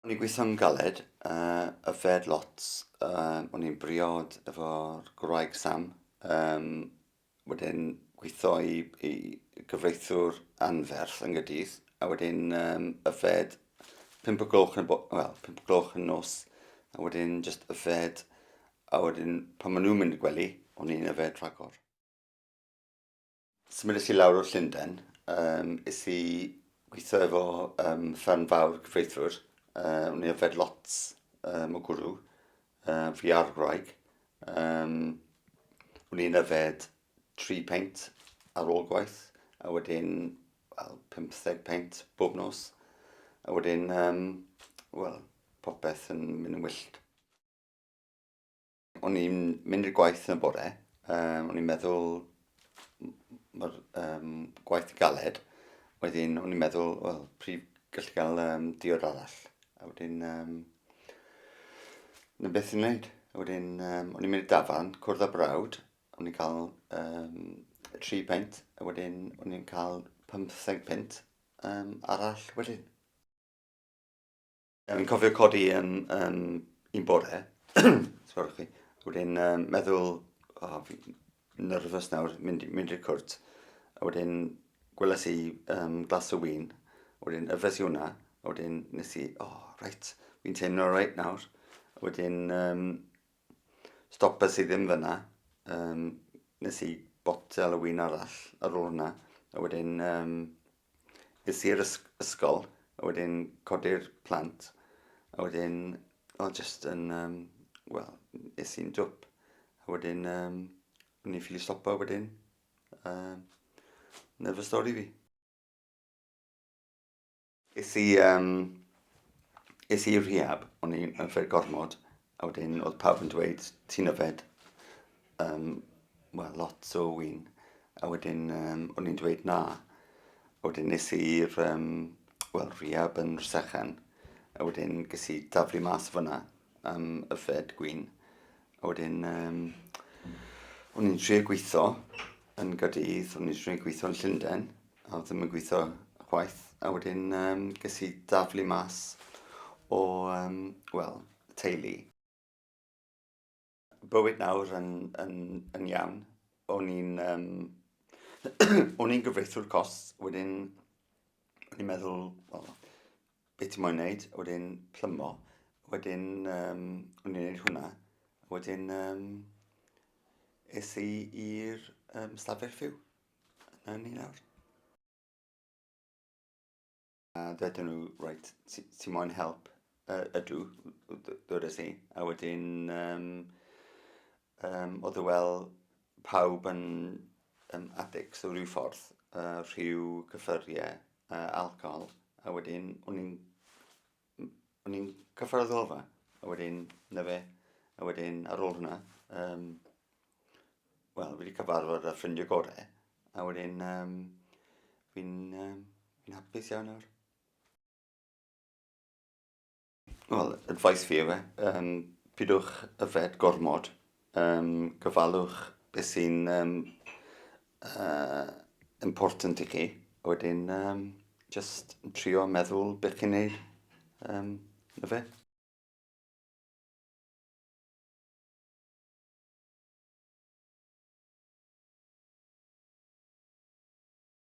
O'n i'n gweithio'n galed, yfed lot, o'n i'n briod efo'r gwraig Sam, wedyn gweithio i gyfreithwr anferth yn Gaerdydd, a wedyn yfed 5 o'r gloch wel, 5 o'r gloch yn nos, a wedyn just yfed, a wedyn pan maen nhw'n mynd i gwely, o'n i'n yfed rhagor. Symudais i lawr o'r Llundain, is i gweithio efo fferm fawr cyfreithwr. O'n i'n yfed lot o gwrw, fi a'r gwraig. O'n i'n yfed 3 peint ar ôl gwaith, a wedyn 15 peint bob nos. A wedyn, popeth yn mynd yn wyllt. O'n i'n mynd i'r gwaith yn y bore, o'n i'n meddwl mae'r gwaith galed, wedyn o'n i'n meddwl, pryd gallu cael diod arall. A wedyn, na beth i'n wneud. A wedyn, o'n i'n mynd i dafarn, cwrdd â brawd, o'n i'n cael 3 peint, a wedyn o'n i'n cael 15 pint arall wedyn. Fi'n cofio codi yn un bore, sgwrwch chi, wedyn meddwl, fi'n nerfus nawr, mynd i'r cwrt, a wedyn gweles i glas o win, a wedyn yfes i hwnna, a wedyn nes i, reit, fi'n teimlo reit nawr, a wedyn stopes i ddim fyna, nes i botel o win arall ar ôl hwnna, a wedyn nes i'r ysgol, a wedyn codi'r plant, a wedyn, jyst yn, nes i'n dwp, a wedyn, o'n i'n ffili stopo wedyn. Dyna fy stori fi. Is i rehab, o'n i'n yfed gormod, a wedyn oedd pawb yn dweud, ti'n yfed lot o win, a wedyn o'n i'n dweud na. A wedyn nes i'r rehab yn Rhysechen, a wedyn ges i daflu mas fyna am yfed gwin, a wedyn o'n i'n trio gweithio yn Gaerdydd, o'n i'n trio gweithio yn Llundain, a ddim yn gweithio chwaith, a wedyn ges i daflu mas o, teulu. Bywyd nawr yn iawn, o'n i'n gyfreithwr costs, wedyn o'n i'n meddwl, beth ti'n moyn wneud, a wedyn plymo, wedyn o'n i'n gwneud hwnna, wedyn es i i'r stafell fyw, yna ni nawr. A dweud nhw, reit, ti'n moyn help? Ydw, dwedes i, a wedyn oedd pawb yn addicts o ryw ffordd, rhyw, cyffuriau, alcohol, a wedyn o'n i'n cyfforddol fa, a wedyn na fe, a wedyn ar ôl hwnna, fi wedi cyfarfod â ffrindiau gorau, a wedyn fi'n hapus iawn nawr. Advice fi yw pidwch yfed gormod, gofalwch beth sy'n important i chi, a wedyn just trio meddwl beth chi'n neud, na fe.